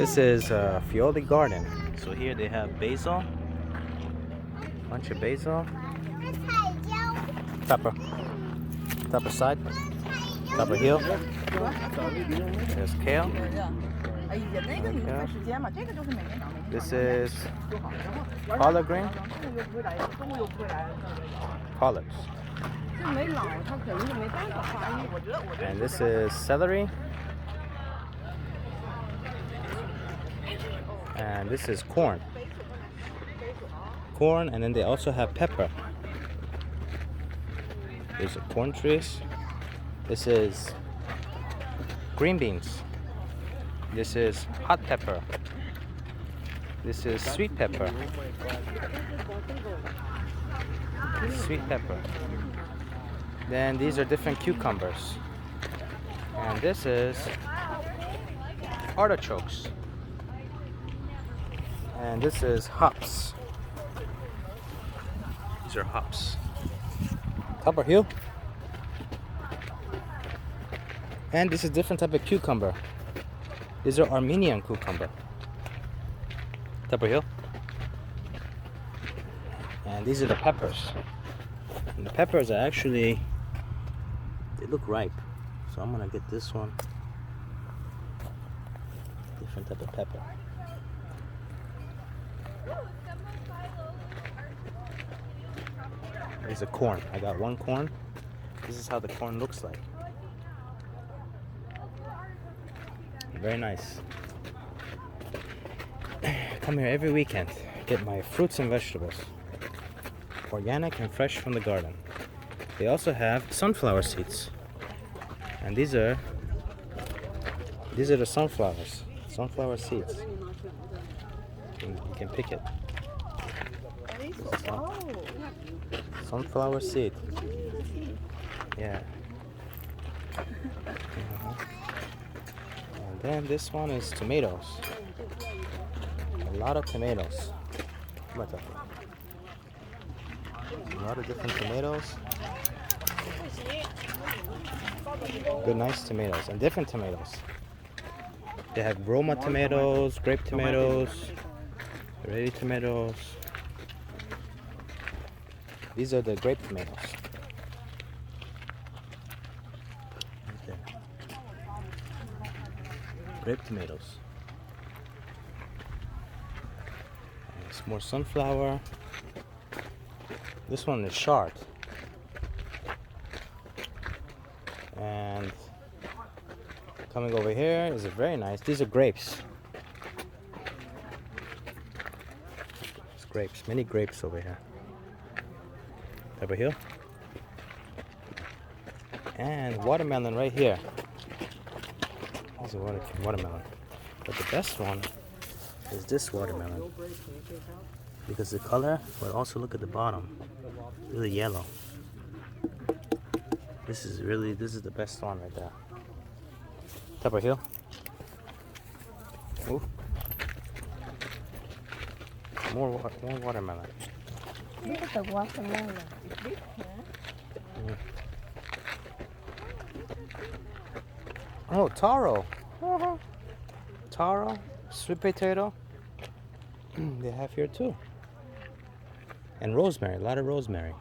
This is Filoli garden. So here they have basil, bunch of basil, pepper side, pepper hill. There's kale. This is collard green, collards. And this is celery. And this is corn. And then they also have pepper. There's a corn trees. This is green beans. This is hot pepper. This is sweet pepper. Sweet pepper. Then these are different cucumbers. And this is artichokes. And this is hops. These are hops. Copper hill. And this is different type of cucumber. These are Armenian cucumber. Copper hill. And these are the peppers. And the peppers are actually, they look ripe. So I'm gonna get this one. Different type of pepper. There's a corn. I got one corn. This is how the corn looks like. Very nice. Come here every weekend. Get my fruits and vegetables. Organic and fresh from the garden. They also have sunflower seeds. And these are the sunflowers. Sunflower seeds. You can pick it. Sunflower seed. Yeah. And then this one is tomatoes. A lot of tomatoes. A lot of different tomatoes. Good, nice tomatoes. And different tomatoes. They have Roma tomatoes, grape tomatoes, ready tomatoes. These are the grape tomatoes. Okay. Grape tomatoes. And it's more sunflower. This one is shard. And coming over here is a very nice. These are grapes. It's grapes. Many grapes over here. Over here. And watermelon right here. There's a watermelon. But the best one is this watermelon. Because the color, but also look at the bottom. Really yellow. This is the best one right there. Pepper hill. Ooh. More watermelon. Look at the watermelon. Oh, taro. Taro, sweet potato. They have here too. And rosemary, a lot of rosemary.